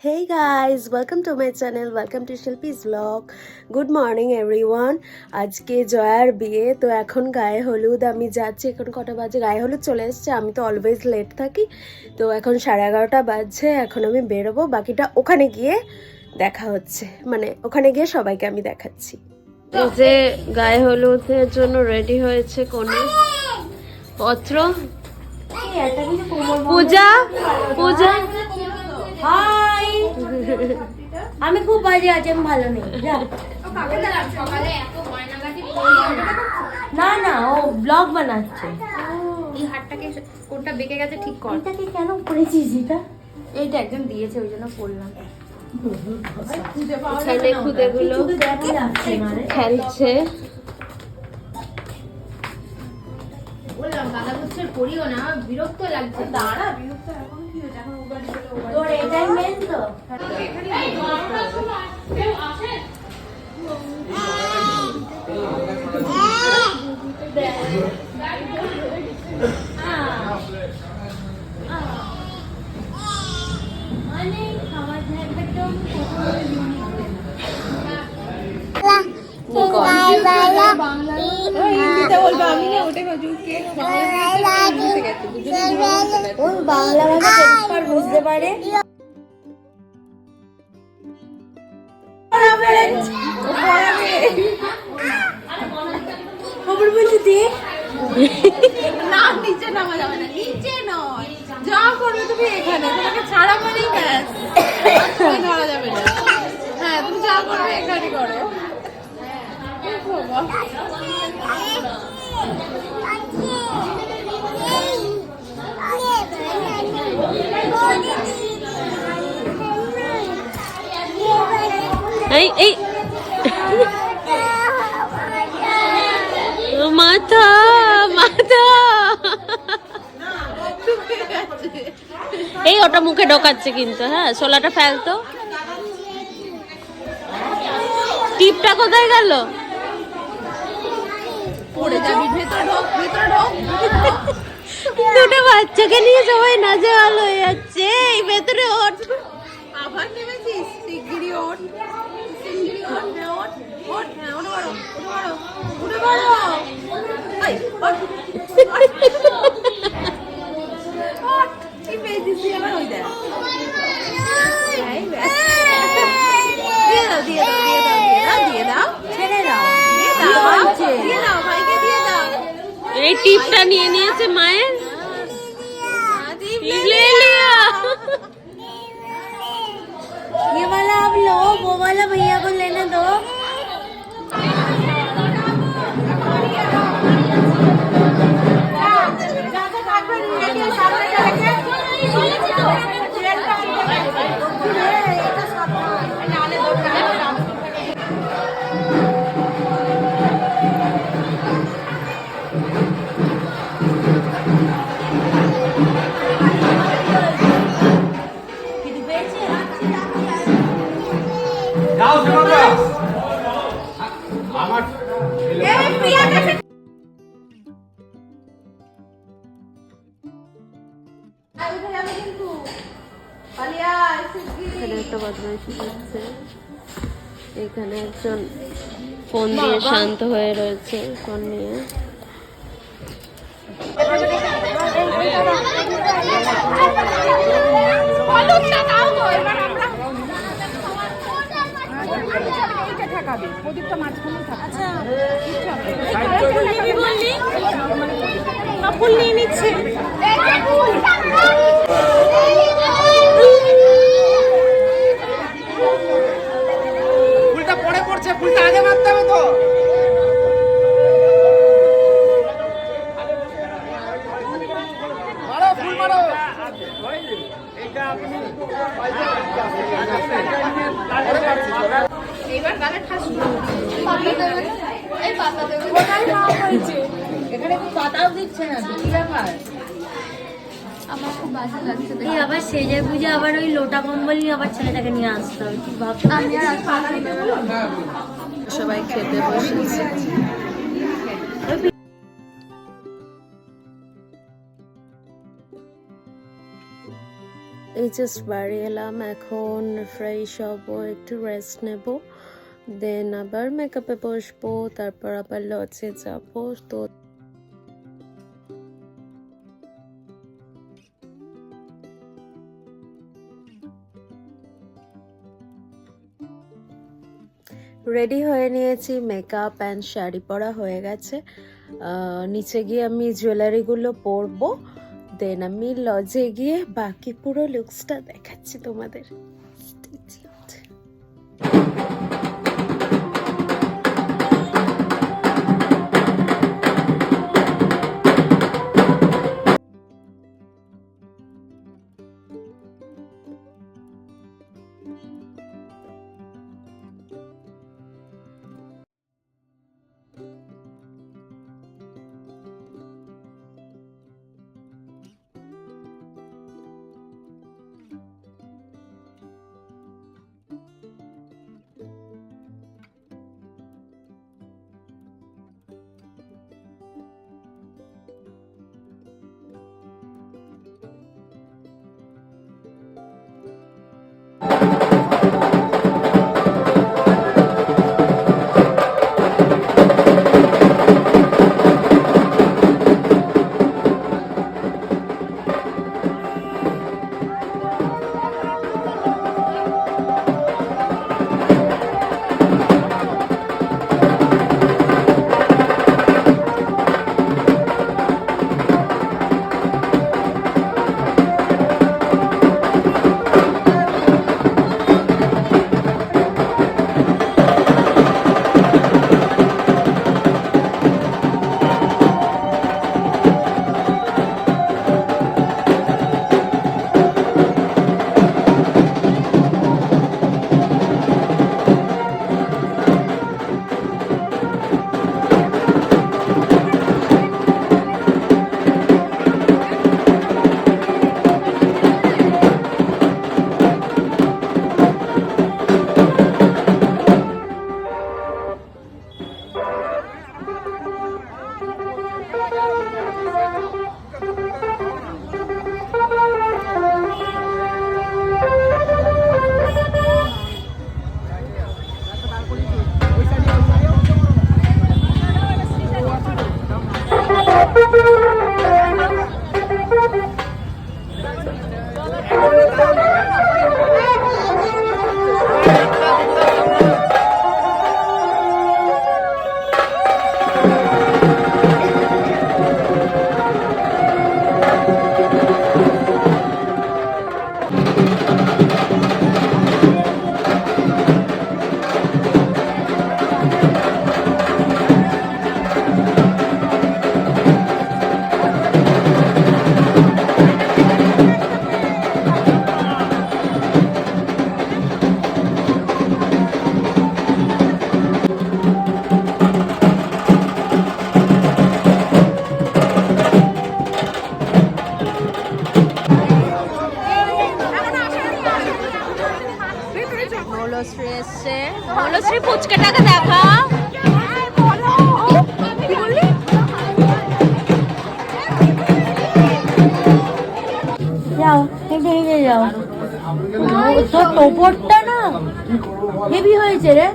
Hey guys, welcome to my channel, welcome to Shilpi's vlog. Good morning everyone. আজকে জয়ার বিয়ে, তো এখন গায়ে হলুদ আমি যাচ্ছি। এখন কটা বাজে? গায়ে হলুদ চলে এসেছে। আমি তো অলওয়েজ লেট থাকি, তো এখন 11:30 বাজছে। এখন আমি বেরোবো, বাকিটা ওখানে গিয়ে দেখা হচ্ছে, মানে ওখানে গিয়ে সবাইকে আমি দেখাচ্ছি। এই যে গায়ে হলুদের জন্য রেডি হয়েছে কনে পত্র। পূজা পূজা হাই আমি খুব বাজে আছি, আমি ভালো নেই। না না, ও ব্লগ বানাচ্ছে। এই হাতটাকে কোনটা বেঁকে গেছে ঠিক কর। এটাকে কেন পড়েছিস? এটা এইটা একজন দিয়েছে, ওই জন্য পড়লাম। এখানে খুদেগুলো খেলছে। বললাম গাঁদা গুচ্ছের পড়িও না, বিরক্ত লাগছে। দাঁড়া, বিরক্ত এখন কি হচ্ছে? এখন উবার দিলে তোর এটাই মেন তো। বাংলা ভাষা বুঝতে পারে। খবর বলছি দেখ না, নিচে নামা যাবে না, নিচে নয়। যা করবে তুমি এখানে, তোমাকে ছাড়া মানেই ব্যাস, ধরা যাবে না। হ্যাঁ, তুমি যা করবে এখানে করো। এই এই মাথা মাথা, এই ওটা মুখে ঢোকাচ্ছে কিন্তু। হ্যাঁ, শোলাটা ফেলতো। টিপটা কোথায় গেল? পড়ে যাবি, ভেতরে ঢোক, ভেতরে ঢোক। দুটো বাচ্চাকে নিয়ে সবাই নাজেহাল হয়ে যাচ্ছে। এই ভেতরে ওঠ। আবার নেমেছিস? শিগগিরই ওঠ, শিগগিরই ওঠ, হ্যাঁ ওঠ, ওঠ, হ্যাঁ উঠে পড়ো, উঠে পড়ো, উঠে পড়ো। এই, ওঠ, ওঠ। কি পেয়েছিস তুই আবার? ওই দেখ। এই ব্যাস। দিয়ে দাও, দিয়ে দাও, দিয়ে দাও, দিয়ে দাও, দিয়ে দাও। ছেড়ে দাও। দিয়ে দাও, দিয়ে দাও, ভাইকে দিয়ে দাও। এই টিপটা নিয়ে নিয়েছে মায়ের। টিপ ले लिया। ये वाला आप लो, वो वाला भैया को लेने दो। এখানে একটা বদমাইশি করছে। এখানে একজন ফোন দিয়ে শান্ত হয়ে রয়েছে, ফোন নিয়ে। ফুল নিয়ে নিচ্ছে। ফুলটা পড়ে পড়ছে, ফুলটা আগে মারতে হবে তো। মারো, ফুল মারো। এইবার গালে ঠাস। এই পাতা দেবে। এখানে পাতাও দিচ্ছে না, কি ব্যাপার? আমার খুব বাজে লাগছে। এই আবার সেজে বুঝে আবার ওই লোটা কম্বল নিয়ে আবার ছেলেটাকে নিয়ে আসতে হবে। কি ভাবছো? আমি আর সবাই খেতে বসেছে। এই জাস্ট বাড়ি এলাম, এখন ফ্রেশ হবো, একটু রেস্ট নেব, দেন আবার মেকআপে বসবো, তারপর আবার লজে যাবো। তো রেডি হয়ে নিয়েছি, মেকআপ অ্যান্ড শাড়ি পরা হয়ে গেছে। নিচে গিয়ে আমি জুয়েলারিগুলো পরবো, দেন আমি লজে গিয়ে বাকি পুরো লুকসটা দেখাচ্ছি তোমাদের। Stay tuned. মৌলশ্রী এসছে, মৌলশ্রী ফুচকাটাকে দেখা। যাও, হেঁটে হেঁটে যাও। তোর টোপরটা না হেভি হয়েছে রে।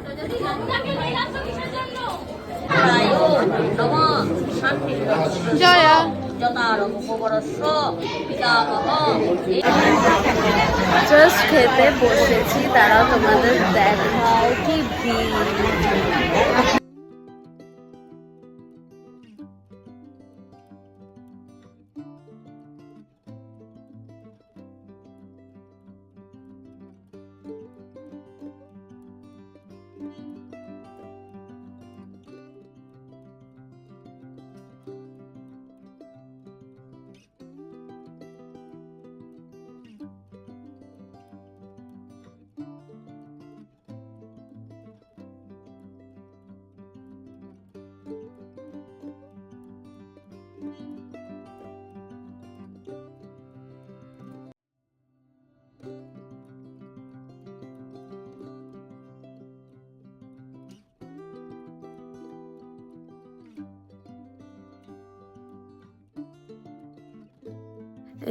জয়া জাস্ট খেতে বসেছি, তারাও তোমাদের দেখাও কি ভিড়।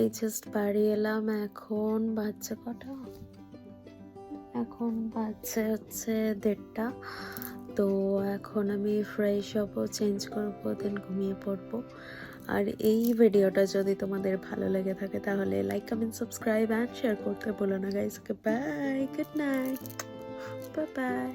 এই জাস্ট বাড়ি এলাম। এখন বাচ্চা কটা, এখন বাচ্চা হচ্ছে 1:30। তো এখন আমি ফ্রেশ হবো, চেঞ্জ করবো, দেন ঘুমিয়ে পড়বো। আর এই ভিডিওটা যদি তোমাদের ভালো লেগে থাকে তাহলে like, comment, subscribe and share করতে ভুলো না guys. Okay, bye, good night, bye by.